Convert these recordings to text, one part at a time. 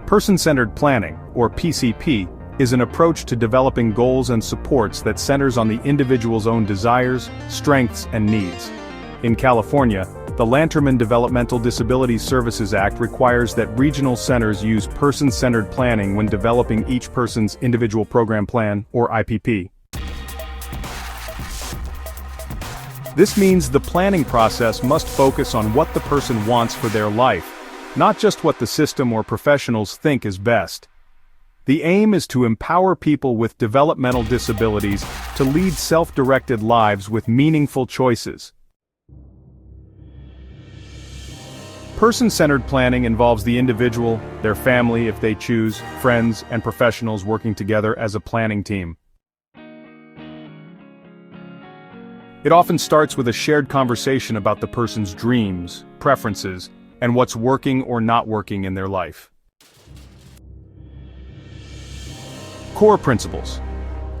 Person-centered planning, or PCP, is an approach to developing goals and supports that centers on the individual's own desires, strengths, and needs. In California, the Lanterman Developmental Disabilities Services Act requires that regional centers use person-centered planning when developing each person's individual program plan, or IPP. This means the planning process must focus on what the person wants for their life, not just what the system or professionals think is best. The aim is to empower people with developmental disabilities to lead self-directed lives with meaningful choices. Person-centered planning involves the individual, their family if they choose, friends, and professionals working together as a planning team. It often starts with a shared conversation about the person's dreams, preferences, and what's working or not working in their life. Core principles.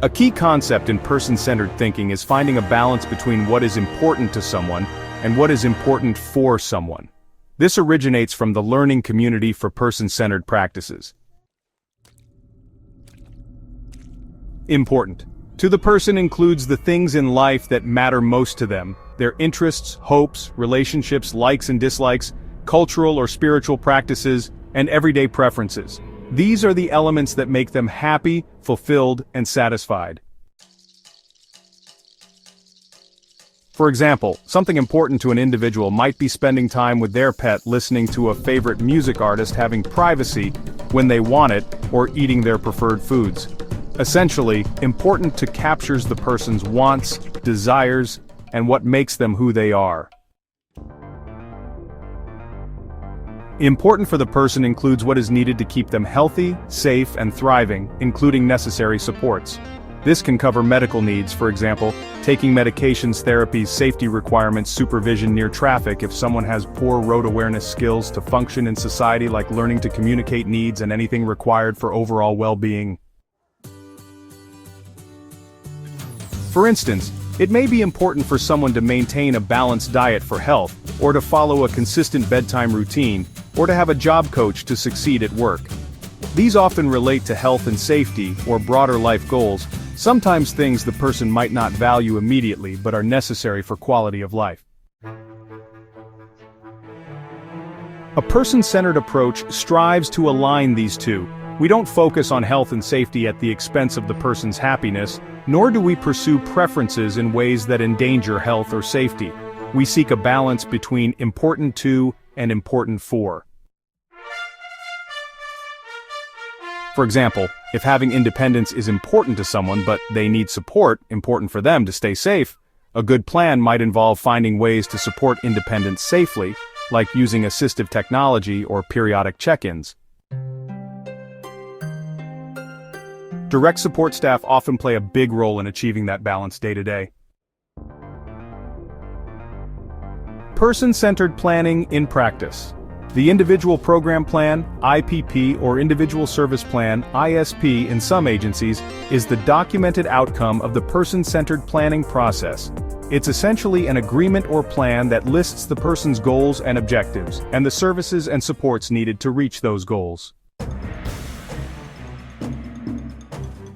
A key concept in person-centered thinking is finding a balance between what is important to someone and what is important for someone. This originates from the learning community for person-centered practices. Important to the person includes the things in life that matter most to them, their interests, hopes, relationships, likes and dislikes, cultural or spiritual practices, and everyday preferences. These are the elements that make them happy, fulfilled, and satisfied. For example, something important to an individual might be spending time with their pet, listening to a favorite music artist, having privacy when they want it, or eating their preferred foods. Essentially, important to captures the person's wants, desires, and what makes them who they are. Important for the person includes what is needed to keep them healthy, safe, and thriving, including necessary supports. This can cover medical needs, for example, taking medications, therapies, safety requirements, supervision near traffic if someone has poor road awareness skills to function in society, like learning to communicate needs and anything required for overall well-being. For instance, it may be important for someone to maintain a balanced diet for health, or to follow a consistent bedtime routine, or to have a job coach to succeed at work. These often relate to health and safety, or broader life goals, sometimes things the person might not value immediately but are necessary for quality of life. A person-centered approach strives to align these two. We don't focus on health and safety at the expense of the person's happiness, nor do we pursue preferences in ways that endanger health or safety. We seek a balance between important to and important for. For example, if having independence is important to someone but they need support, important for them to stay safe, a good plan might involve finding ways to support independence safely, like using assistive technology or periodic check-ins. Direct support staff often play a big role in achieving that balance day to day. Person-centered planning in practice. The Individual Program Plan, IPP, or Individual Service Plan, ISP, in some agencies, is the documented outcome of the person-centered planning process. It's essentially an agreement or plan that lists the person's goals and objectives, and the services and supports needed to reach those goals.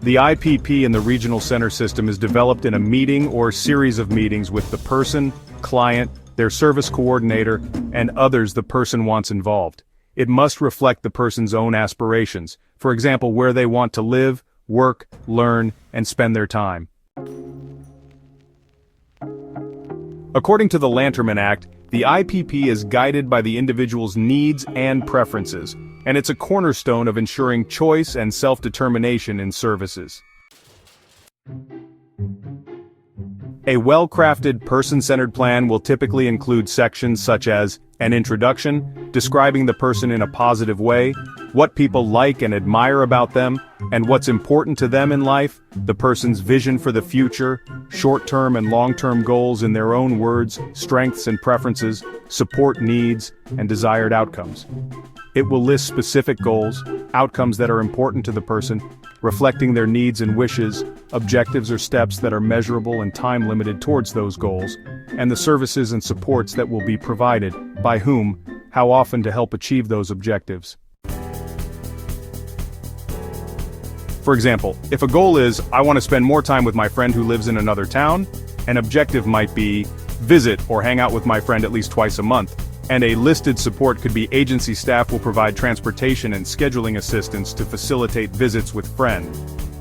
The IPP in the regional center system is developed in a meeting or series of meetings with the person, client, their service coordinator, and others the person wants involved. It must reflect the person's own aspirations, for example, where they want to live, work, learn, and spend their time. According to the Lanterman Act, the IPP is guided by the individual's needs and preferences, and it's a cornerstone of ensuring choice and self-determination in services. A well-crafted, person-centered plan will typically include sections such as an introduction, describing the person in a positive way, what people like and admire about them, and what's important to them in life, the person's vision for the future, short-term and long-term goals in their own words, strengths and preferences, support needs, and desired outcomes. It will list specific goals, outcomes that are important to the person, reflecting their needs and wishes, objectives or steps that are measurable and time-limited towards those goals, and the services and supports that will be provided, by whom, how often to help achieve those objectives. For example, if a goal is, I want to spend more time with my friend who lives in another town, an objective might be, visit or hang out with my friend at least twice a month. And a listed support could be agency staff will provide transportation and scheduling assistance to facilitate visits with friend.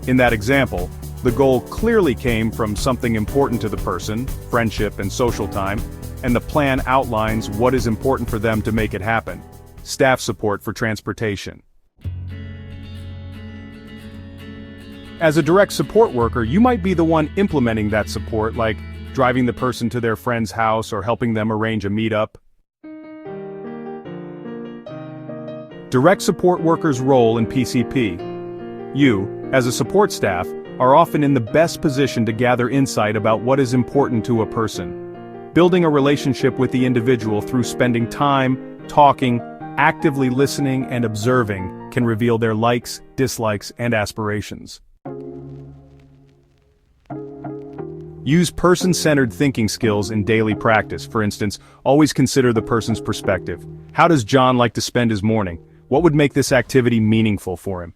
In that example, the goal clearly came from something important to the person, friendship and social time, and the plan outlines what is important for them to make it happen. Staff support for transportation. As a direct support worker, you might be the one implementing that support, like driving the person to their friend's house or helping them arrange a meetup. Direct support workers' role in PCP. You, as a support staff, are often in the best position to gather insight about what is important to a person. Building a relationship with the individual through spending time, talking, actively listening and observing can reveal their likes, dislikes, and aspirations. Use person-centered thinking skills in daily practice. For instance, always consider the person's perspective. How does John like to spend his morning? What would make this activity meaningful for him?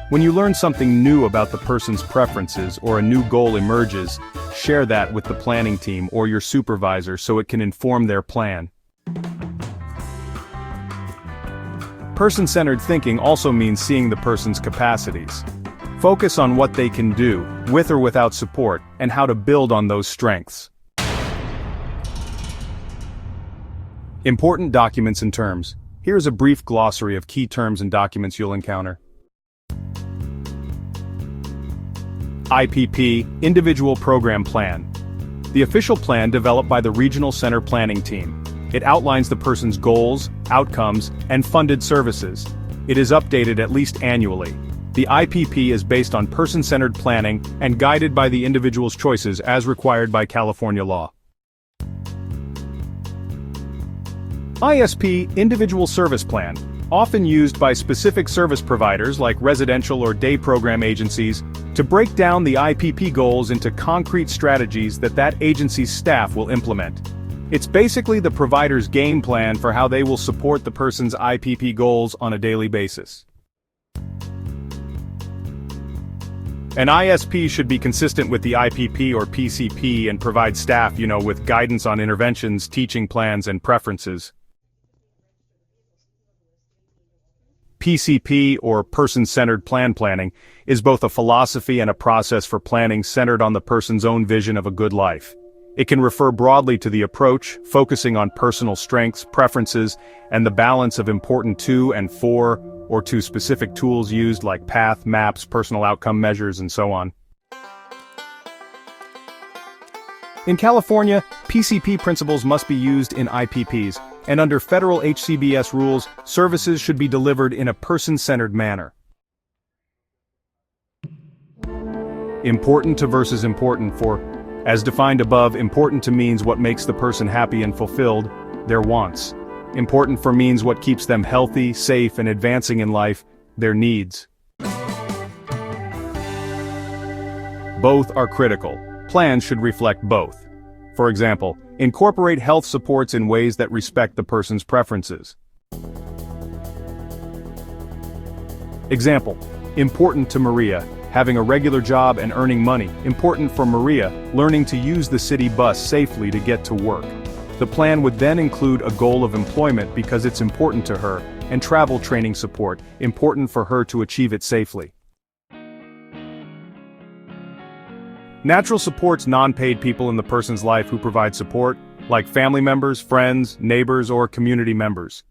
When you learn something new about the person's preferences or a new goal emerges, share that with the planning team or your supervisor so it can inform their plan. Person-centered thinking also means seeing the person's capacities. Focus on what they can do, with or without support, and how to build on those strengths. Important documents and terms. Here's a brief glossary of key terms and documents you'll encounter. IPP, Individual Program Plan. The official plan developed by the Regional Center Planning Team. It outlines the person's goals, outcomes, and funded services. It is updated at least annually. The IPP is based on person-centered planning and guided by the individual's choices as required by California law. ISP, Individual Service Plan, often used by specific service providers like residential or day program agencies to break down the IPP goals into concrete strategies that agency's staff will implement. It's basically the provider's game plan for how they will support the person's IPP goals on a daily basis. An ISP should be consistent with the IPP or PCP and provide staff, with guidance on interventions, teaching plans, and preferences. PCP, or person-centered planning, is both a philosophy and a process for planning centered on the person's own vision of a good life. It can refer broadly to the approach, focusing on personal strengths, preferences, and the balance of important to and for, or to specific tools used like path, maps, personal outcome measures, and so on. In California, PCP principles must be used in IPPs, and under federal HCBS rules, services should be delivered in a person-centered manner. Important to versus important for. As defined above, important to means what makes the person happy and fulfilled, their wants. Important for means what keeps them healthy, safe, and advancing in life, their needs. Both are critical. Plans should reflect both. For example, incorporate health supports in ways that respect the person's preferences. Example, important to Maria, having a regular job and earning money. Important for Maria, learning to use the city bus safely to get to work. The plan would then include a goal of employment because it's important to her, and travel training support, important for her to achieve it safely. Natural supports non-paid people in the person's life who provide support, like family members, friends, neighbors, or community members.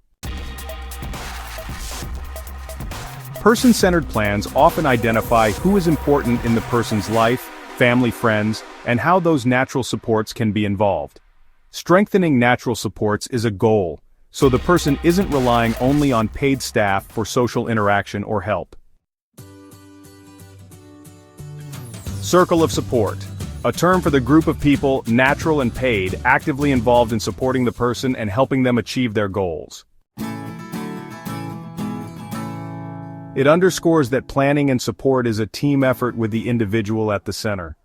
Person-centered plans often identify who is important in the person's life, family, friends, and how those natural supports can be involved. Strengthening natural supports is a goal, so the person isn't relying only on paid staff for social interaction or help. Circle of support, a term for the group of people, natural and paid, actively involved in supporting the person and helping them achieve their goals. It underscores that planning and support is a team effort with the individual at the center.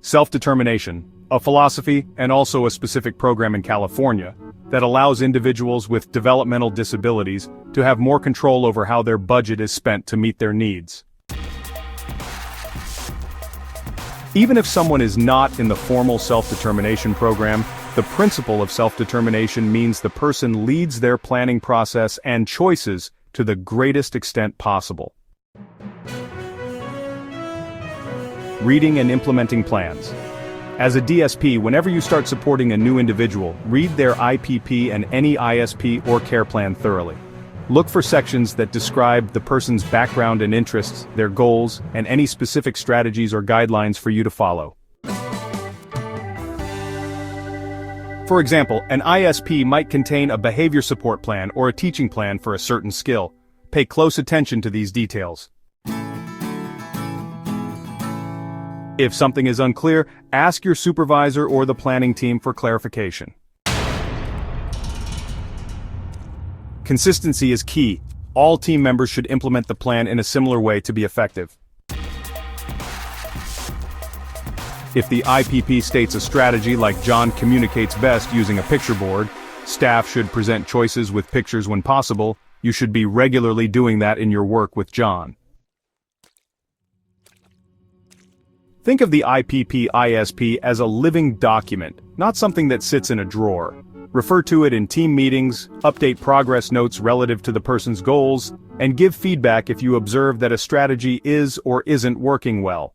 Self-determination, a philosophy and also a specific program in California that allows individuals with developmental disabilities to have more control over how their budget is spent to meet their needs. Even if someone is not in the formal self-determination program, the principle of self-determination means the person leads their planning process and choices to the greatest extent possible. Reading and implementing plans. As a DSP, whenever you start supporting a new individual, read their IPP and any ISP or care plan thoroughly. Look for sections that describe the person's background and interests, their goals, and any specific strategies or guidelines for you to follow. For example, an ISP might contain a behavior support plan or a teaching plan for a certain skill. Pay close attention to these details. If something is unclear, ask your supervisor or the planning team for clarification. Consistency is key. All team members should implement the plan in a similar way to be effective. If the IPP states a strategy like John communicates best using a picture board, staff should present choices with pictures when possible. You should be regularly doing that in your work with John. Think of the IPP-ISP as a living document, not something that sits in a drawer. Refer to it in team meetings, update progress notes relative to the person's goals, and give feedback if you observe that a strategy is or isn't working well.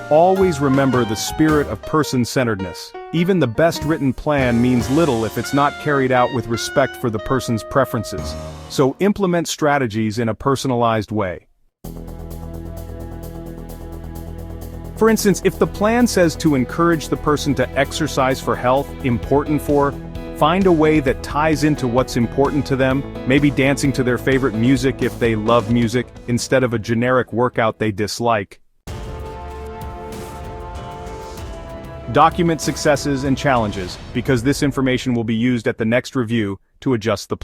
Always remember the spirit of person-centeredness. Even the best written plan means little if it's not carried out with respect for the person's preferences. So implement strategies in a personalized way. For instance, if the plan says to encourage the person to exercise for health, find a way that ties into what's important to them, maybe dancing to their favorite music if they love music, instead of a generic workout they dislike. Document successes and challenges, because this information will be used at the next review to adjust the plan.